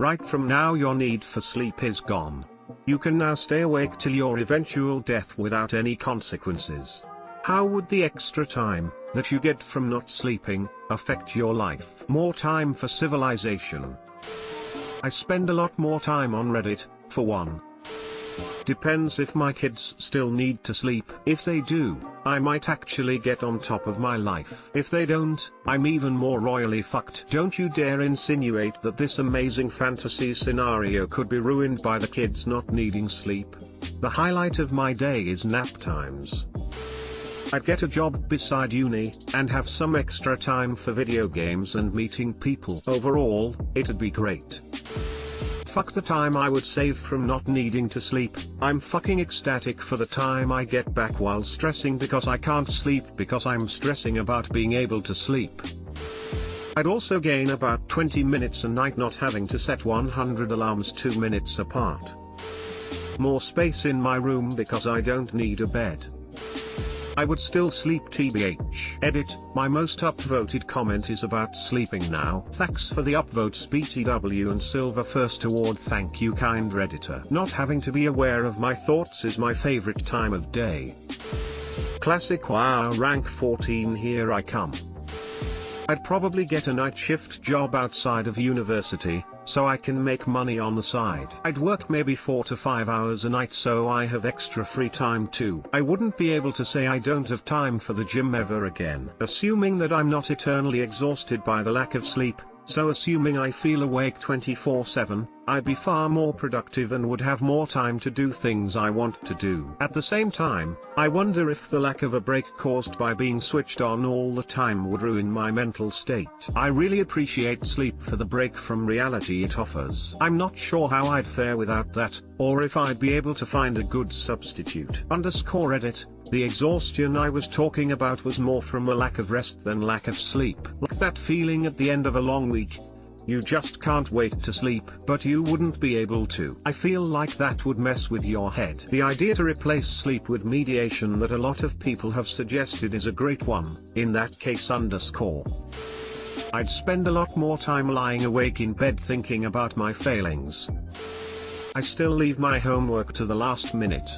Right from now your need for sleep is gone. You can now stay awake till your eventual death without any consequences. How would the extra time that you get from not sleeping affect your life? More time for civilization. I spend a lot more time on Reddit, for one. Depends if my kids still need to sleep. If they do, I might actually get on top of my life. If they don't, I'm even more royally fucked. Don't you dare insinuate that this amazing fantasy scenario could be ruined by the kids not needing sleep. The highlight of my day is nap times. I'd get a job beside uni, and have some extra time for video games and meeting people. Overall, it'd be great. Fuck the time I would save from not needing to sleep. I'm fucking ecstatic for the time I get back while stressing because I can't sleep because I'm stressing about being able to sleep. I'd also gain about 20 minutes a night not having to set 100 alarms 2 minutes apart. More space in my room because I don't need a bed. I would still sleep tbh. Edit, my most upvoted comment is about sleeping now. Thanks for the upvotes BTW and Silver First Award. Thank you kind Redditor. Not having to be aware of my thoughts is my favorite time of day. Classic wow rank 14 here I come. I'd probably get a night shift job outside of university, so I can make money on the side. I'd work maybe 4 to 5 hours a night so I have extra free time too. I wouldn't be able to say I don't have time for the gym ever again. Assuming that I'm not eternally exhausted by the lack of sleep, so assuming I feel awake 24/7, I'd be far more productive and would have more time to do things I want to do. At the same time, I wonder if the lack of a break caused by being switched on all the time would ruin my mental state. I really appreciate sleep for the break from reality it offers. I'm not sure how I'd fare without that, or if I'd be able to find a good substitute. _Reddit, the exhaustion I was talking about was more from a lack of rest than lack of sleep. Like that feeling at the end of a long week. You just can't wait to sleep, but you wouldn't be able to. I feel like that would mess with your head. The idea to replace sleep with mediation that a lot of people have suggested is a great one, in that case I'd spend a lot more time lying awake in bed thinking about my failings. I still leave my homework to the last minute.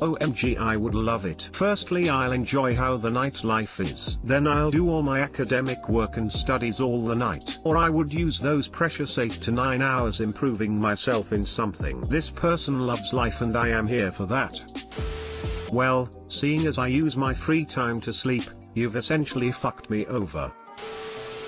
OMG I would love it. Firstly I'll enjoy how the nightlife is. Then I'll do all my academic work and studies all the night. Or I would use those precious 8 to 9 hours improving myself in something. This person loves life and I am here for that. Well, seeing as I use my free time to sleep, you've essentially fucked me over.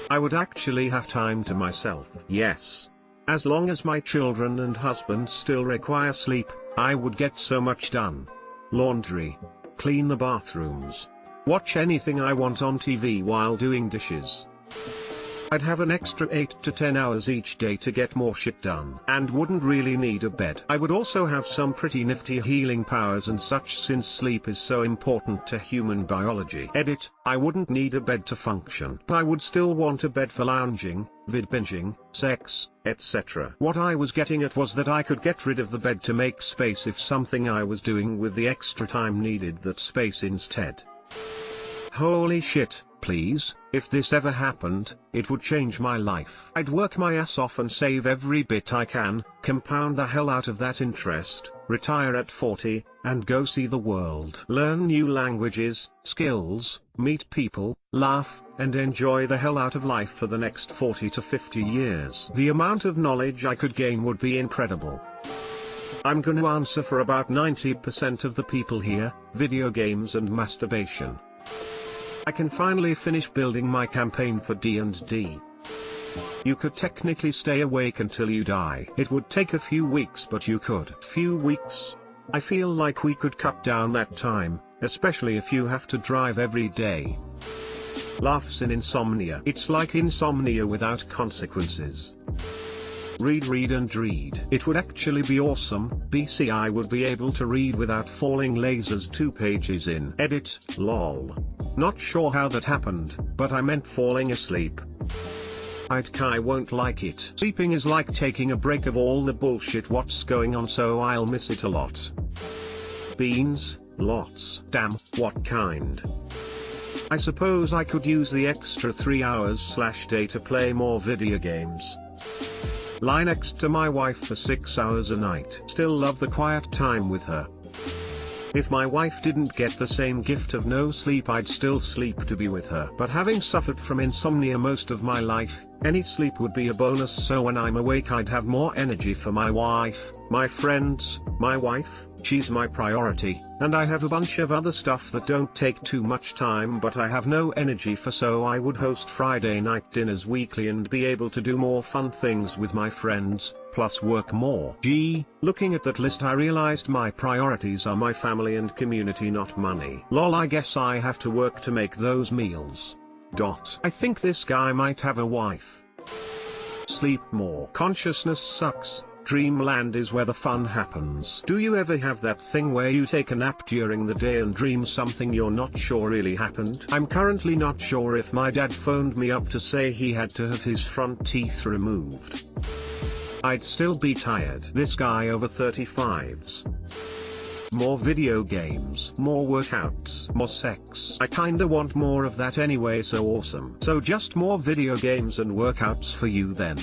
I would actually have time to myself. Yes. As long as my children and husband still require sleep, I would get so much done. Laundry. Clean the bathrooms. Watch anything I want on TV while doing dishes. I'd have an extra 8 to 10 hours each day to get more shit done. And wouldn't really need a bed. I would also have some pretty nifty healing powers and such since sleep is so important to human biology. Edit, I wouldn't need a bed to function. I would still want a bed for lounging, vid binging, sex, etc. What I was getting at was that I could get rid of the bed to make space if something I was doing with the extra time needed that space instead. Holy shit, please, if this ever happened, it would change my life. I'd work my ass off and save every bit I can, compound the hell out of that interest, retire at 40, and go see the world. Learn new languages, skills, meet people, laugh, and enjoy the hell out of life for the next 40 to 50 years. The amount of knowledge I could gain would be incredible. I'm gonna answer for about 90% of the people here, video games and masturbation. I can finally finish building my campaign for D&D. You could technically stay awake until you die. It would take a few weeks but you could. Few weeks? I feel like we could cut down that time, especially if you have to drive every day. Laughs in Insomnia. It's like Insomnia without consequences. Read and read. It would actually be awesome. BC I would be able to read without falling lasers 2 pages in. Edit, lol. Not sure how that happened, but I meant falling asleep. I won't like it. Sleeping is like taking a break of all the bullshit what's going on, so I'll miss it a lot. Beans, lots. Damn, what kind? I suppose I could use the extra 3 hours/day to play more video games. Lie next to my wife for 6 hours a night. Still love the quiet time with her. If my wife didn't get the same gift of no sleep, I'd still sleep to be with her. But having suffered from insomnia most of my life, any sleep would be a bonus, so when I'm awake I'd have more energy for my wife, my friends, my wife, she's my priority, and I have a bunch of other stuff that don't take too much time but I have no energy for, so I would host Friday night dinners weekly and be able to do more fun things with my friends, plus work more. Looking at that list I realized my priorities are my family and community, not money. Lol, I guess I have to work to make those meals. I think this guy might have a wife. Sleep more. Consciousness sucks. Dreamland is where the fun happens. Do you ever have that thing where you take a nap during the day and dream something you're not sure really happened? I'm currently not sure if my dad phoned me up to say he had to have his front teeth removed. I'd still be tired. This guy over 35s. More video games, more workouts, more sex. I kinda want more of that anyway, so awesome. So just more video games and workouts for you then.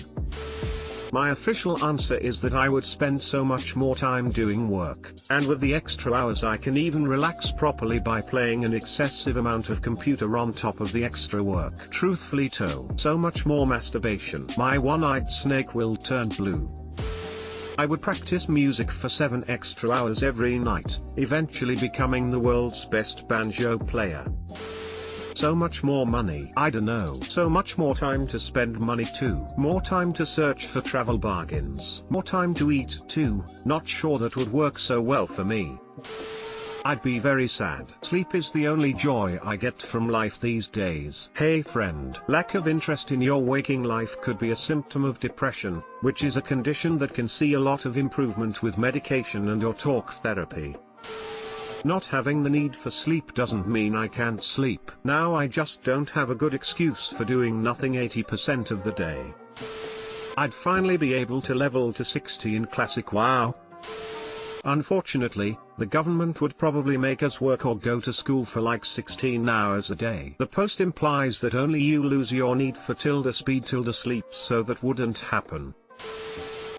My official answer is that I would spend so much more time doing work, and with the extra hours I can even relax properly by playing an excessive amount of computer on top of the extra work. Truthfully so much more masturbation. My one-eyed snake will turn blue. I would practice music for 7 extra hours every night, eventually becoming the world's best banjo player. So much more money. I don't know. So much more time to spend money too. More time to search for travel bargains. More time to eat too. Not sure that would work so well for me. I'd be very sad. Sleep is the only joy I get from life these days. Hey friend, lack of interest in your waking life could be a symptom of depression, which is a condition that can see a lot of improvement with medication and or talk therapy. Not having the need for sleep doesn't mean I can't sleep. Now I just don't have a good excuse for doing nothing 80% of the day. I'd finally be able to level to 60 in classic WoW. Unfortunately, the government would probably make us work or go to school for like 16 hours a day. The post implies that only you lose your need for speed sleep, so that wouldn't happen.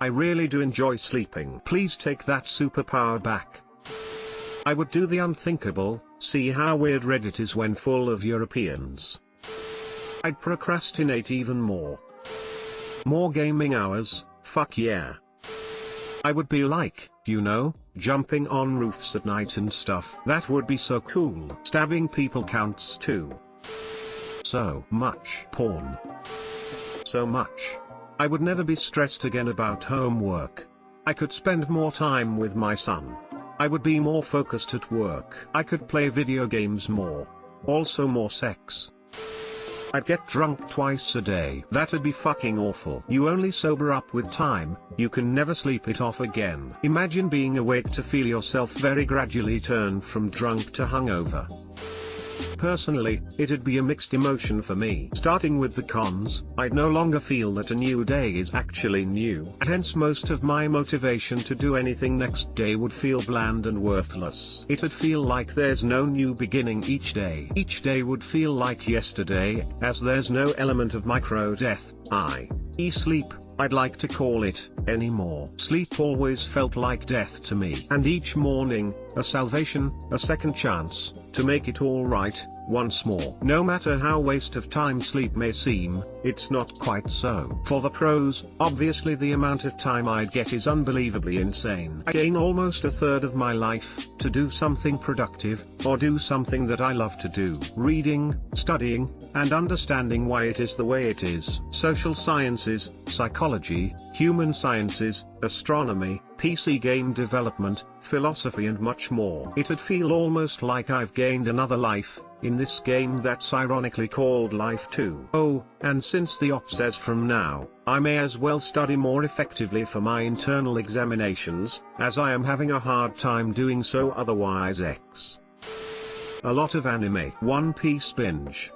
I really do enjoy sleeping. Please take that superpower back. I would do the unthinkable, see how weird Reddit is when full of Europeans. I'd procrastinate even more. More gaming hours, fuck yeah. I would be like, you know, jumping on roofs at night and stuff. That would be so cool. Stabbing people counts too. So much porn. So much. I would never be stressed again about homework. I could spend more time with my son. I would be more focused at work. I could play video games more. Also more sex. I'd get drunk twice a day. That'd be fucking awful. You only sober up with time, you can never sleep it off again. Imagine being awake to feel yourself very gradually turn from drunk to hungover. Personally, it'd be a mixed emotion for me. Starting with the cons, I'd no longer feel that a new day is actually new. Hence most of my motivation to do anything next day would feel bland and worthless. It'd feel like there's no new beginning each day. Each day would feel like yesterday, as there's no element of micro-death, i.e. sleep, I'd like to call it, anymore. Sleep always felt like death to me. And each morning, a salvation, a second chance, to make it all right, once more. No matter how waste of time sleep may seem, it's not quite so. For the pros, obviously the amount of time I'd get is unbelievably insane. I gain almost a third of my life, to do something productive, or do something that I love to do. Reading, studying, and understanding why it is the way it is. Social sciences, psychology, human sciences, astronomy, PC game development, philosophy and much more. It'd feel almost like I've gained another life, in this game that's ironically called Life 2. Oh, and since the op says from now, I may as well study more effectively for my internal examinations, as I am having a hard time doing so otherwise. A lot of anime. One Piece binge.